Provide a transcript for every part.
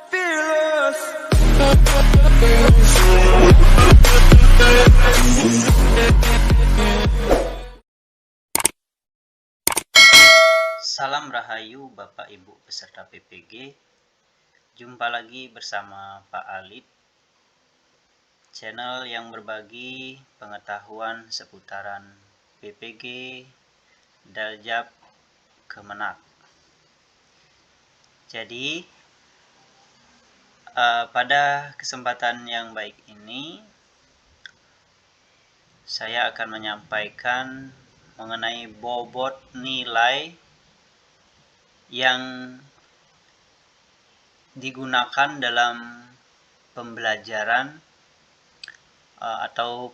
fearless. Salam Rahayu Bapak Ibu peserta PPG. Jumpa lagi bersama Pak Alip, channel yang berbagi pengetahuan seputaran PPG, Daljab, Kemenak. Jadi pada kesempatan yang baik ini saya akan menyampaikan mengenai bobot nilai yang digunakan dalam pembelajaran atau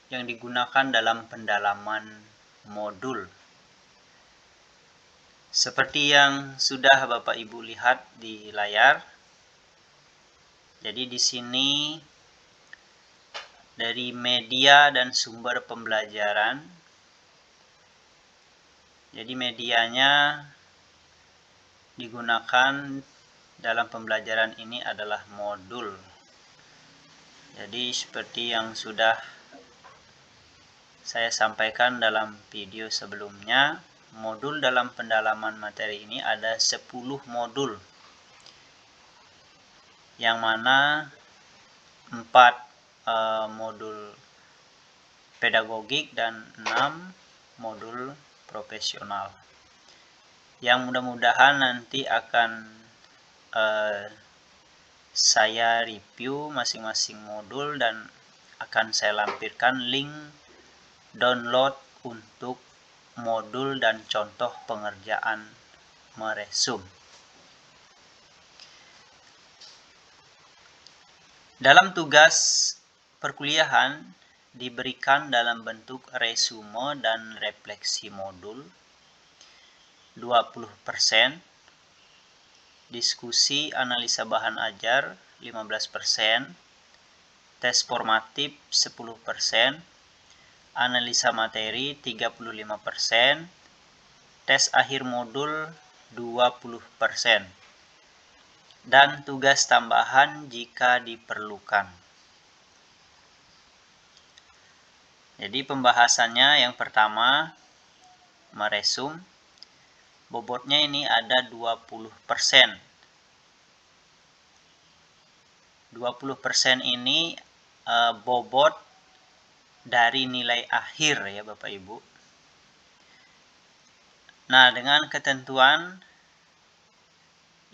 yang digunakan dalam pendalaman modul. Seperti yang sudah Bapak Ibu lihat di layar. Jadi di sini dari media dan sumber pembelajaran. Jadi medianya digunakan dalam pembelajaran ini adalah modul. Jadi seperti yang sudah saya sampaikan dalam video sebelumnya, modul dalam pendalaman materi ini ada 10 modul, yang mana 4 modul pedagogik dan 6 modul profesional, yang mudah-mudahan nanti akan saya review masing-masing modul dan akan saya lampirkan link download untuk modul dan contoh pengerjaan meresum. Dalam tugas perkuliahan diberikan dalam bentuk resume dan refleksi modul 20%, diskusi analisa bahan ajar 15%, tes formatif 10%, analisa materi 35%, tes akhir modul 20%, dan tugas tambahan jika diperlukan. Jadi pembahasannya yang pertama meresum. Bobotnya ini ada 20%. 20% ini bobot dari nilai akhir ya Bapak Ibu. Nah, dengan ketentuan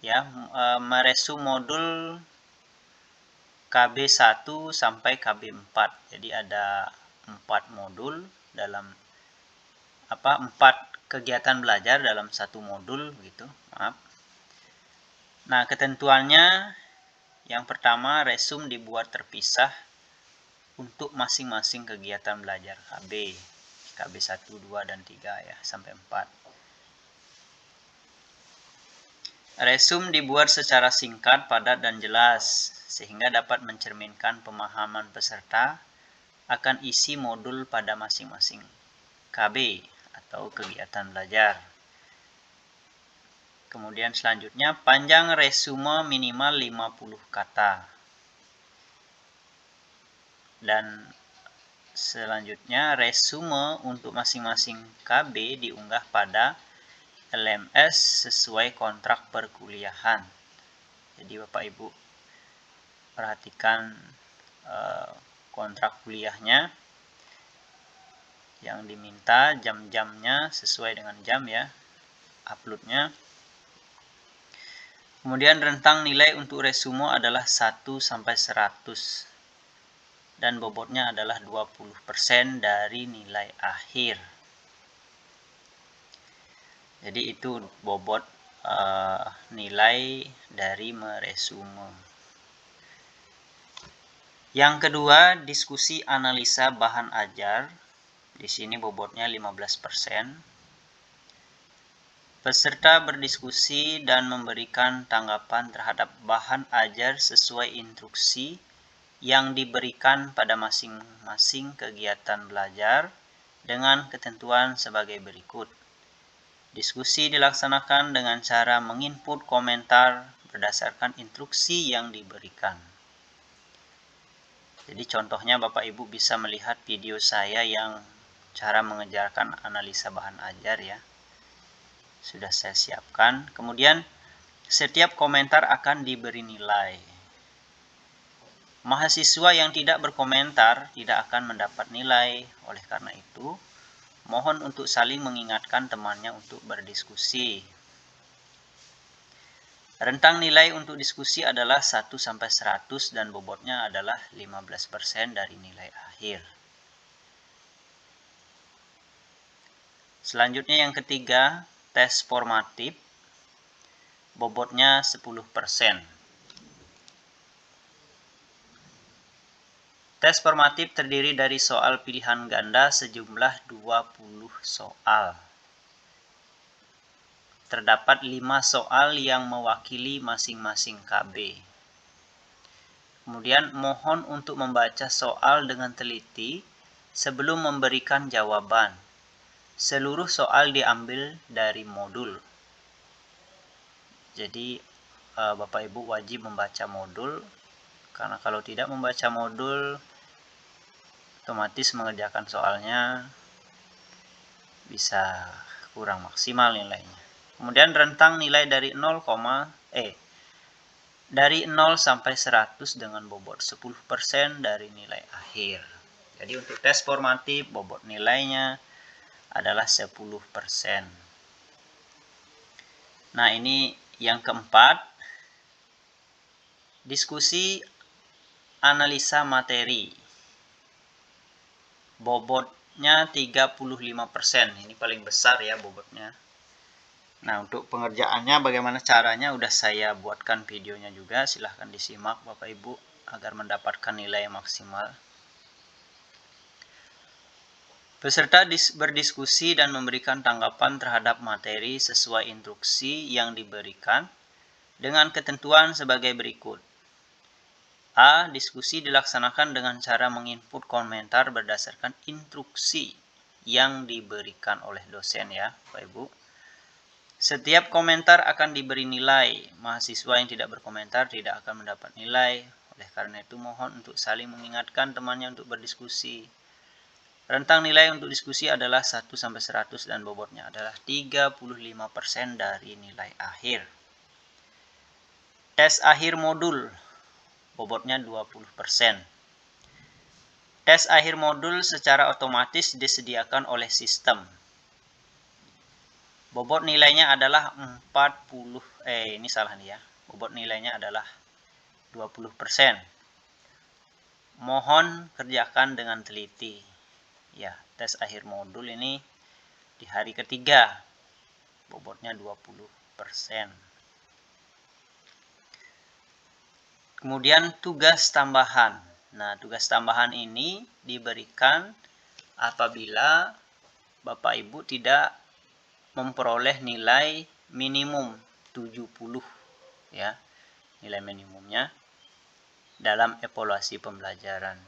ya meresum modul KB1 sampai KB4. Jadi ada 4 modul dalam 4 kegiatan belajar dalam satu modul gitu, maaf. Nah, ketentuannya yang pertama, resum dibuat terpisah untuk masing-masing kegiatan belajar KB 1, 2, dan 3 ya, sampai 4. Resum dibuat secara singkat, padat, dan jelas sehingga dapat mencerminkan pemahaman peserta akan isi modul pada masing-masing KB atau kegiatan belajar. Kemudian selanjutnya, panjang resume minimal 50 kata. Dan selanjutnya, resume untuk masing-masing KB diunggah pada LMS sesuai kontrak perkuliahan. Jadi Bapak Ibu perhatikan kontrak kuliahnya, yang diminta jam-jamnya sesuai dengan jam ya uploadnya. Kemudian rentang nilai untuk resume adalah 1 sampai 100 dan bobotnya adalah 20% dari nilai akhir. Jadi itu bobot nilai dari meresume. Yang kedua, diskusi analisa bahan ajar. Di sini bobotnya 15%. Peserta berdiskusi dan memberikan tanggapan terhadap bahan ajar sesuai instruksi yang diberikan pada masing-masing kegiatan belajar dengan ketentuan sebagai berikut. Diskusi dilaksanakan dengan cara menginput komentar berdasarkan instruksi yang diberikan. Jadi contohnya Bapak Ibu bisa melihat video saya yang cara mengerjakan analisa bahan ajar ya. Sudah saya siapkan. Kemudian setiap komentar akan diberi nilai. Mahasiswa yang tidak berkomentar tidak akan mendapat nilai. Oleh karena itu, mohon untuk saling mengingatkan temannya untuk berdiskusi. Rentang nilai untuk diskusi adalah 1-100 dan bobotnya adalah 15% dari nilai akhir. Selanjutnya yang ketiga, tes formatif. Bobotnya 10%. Tes formatif terdiri dari soal pilihan ganda sejumlah 20 soal. Terdapat 5 soal yang mewakili masing-masing KB. Kemudian mohon untuk membaca soal dengan teliti sebelum memberikan jawaban. Seluruh soal diambil dari modul. Jadi Bapak Ibu wajib membaca modul, karena kalau tidak membaca modul otomatis mengerjakan soalnya bisa kurang maksimal nilainya. Kemudian rentang nilai dari 0 sampai 100 dengan bobot 10% dari nilai akhir. Jadi untuk tes formatif bobot nilainya adalah 10%. Nah, ini yang keempat, diskusi analisa materi. Bobotnya 35%. Ini paling besar ya bobotnya. Nah, untuk pengerjaannya bagaimana caranya udah saya buatkan videonya juga. Silahkan disimak Bapak Ibu agar mendapatkan nilai maksimal. Peserta berdiskusi dan memberikan tanggapan terhadap materi sesuai instruksi yang diberikan dengan ketentuan sebagai berikut. A. Diskusi dilaksanakan dengan cara menginput komentar berdasarkan instruksi yang diberikan oleh dosen ya, Bapak Ibu. Setiap komentar akan diberi nilai. Mahasiswa yang tidak berkomentar tidak akan mendapat nilai. Oleh karena itu mohon untuk saling mengingatkan temannya untuk berdiskusi. Rentang nilai untuk diskusi adalah 1-100 dan bobotnya adalah 35% dari nilai akhir. Tes akhir modul. Bobotnya 20%. Tes akhir modul secara otomatis disediakan oleh sistem. Bobot nilainya adalah 40. Ini salah nih ya. Bobot nilainya adalah 20%. Mohon kerjakan dengan teliti. Ya, tes akhir modul ini di hari ketiga. Bobotnya 20%. Kemudian tugas tambahan. Nah, tugas tambahan ini diberikan apabila Bapak Ibu tidak memperoleh nilai minimum 70 ya. Nilai minimumnya dalam evaluasi pembelajaran.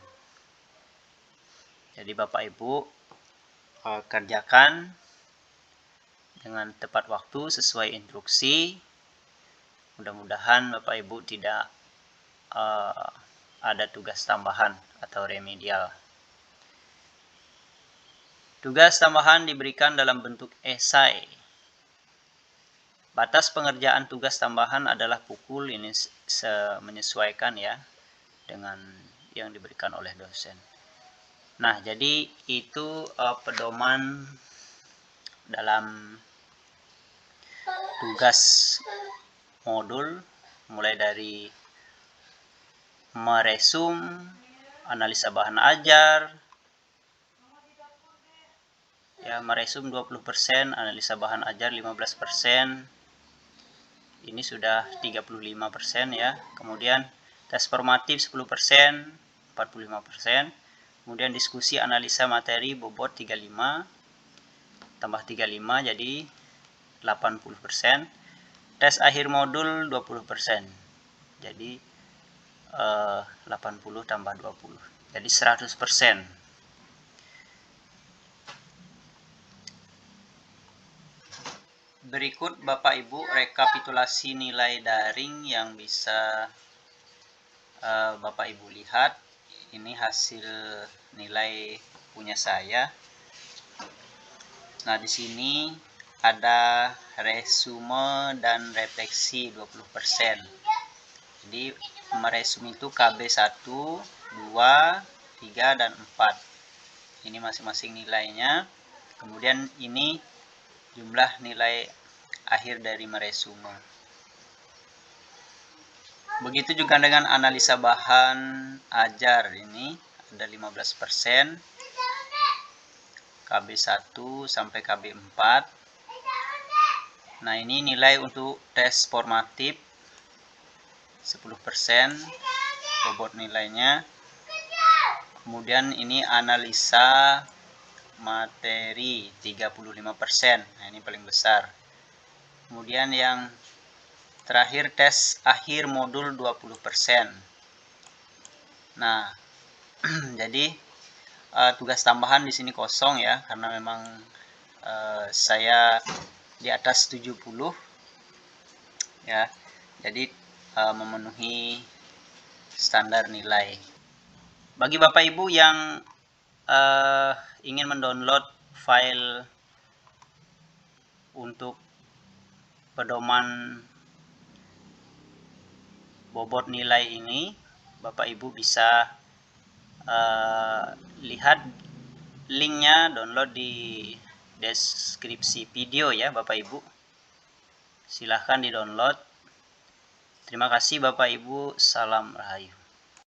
Jadi Bapak Ibu kerjakan dengan tepat waktu sesuai instruksi. Mudah-mudahan Bapak Ibu tidak ada tugas tambahan atau remedial. Tugas tambahan diberikan dalam bentuk esai. Batas pengerjaan tugas tambahan adalah pukul, ini menyesuaikan ya dengan yang diberikan oleh dosen. Nah, jadi itu pedoman dalam tugas modul, mulai dari meresum, analisa bahan ajar, ya, meresum 20%, analisa bahan ajar 15%, ini sudah 35% ya. Kemudian tes formatif 10%, 45%, kemudian diskusi analisa materi bobot 35, tambah 35 jadi 80%, tes akhir modul 20%, jadi 80 tambah 20 jadi 100%. Berikut Bapak Ibu rekapitulasi nilai daring yang bisa Bapak Ibu lihat. Ini hasil nilai punya saya. Nah, di sini ada resume dan refleksi 20%. Jadi meresume itu KB1, 2, 3, dan 4. Ini masing-masing nilainya. Kemudian ini jumlah nilai akhir dari meresume. Begitu juga dengan analisa bahan ajar, ini ada 15%, KB1 sampai KB4. Nah, ini nilai untuk tes formatif 10%, bobot nilainya. Kemudian ini analisa materi 35%. Nah, ini paling besar. Kemudian yang terakhir tes akhir modul 20%. Nah, jadi tugas tambahan di sini kosong ya, karena memang saya di atas 70 ya. Jadi memenuhi standar nilai. Bagi Bapak Ibu yang ingin mendownload file untuk pedoman bobot nilai ini, Bapak Ibu bisa lihat linknya, download di deskripsi video ya Bapak Ibu. Silahkan di download. Terima kasih Bapak Ibu, salam rahayu.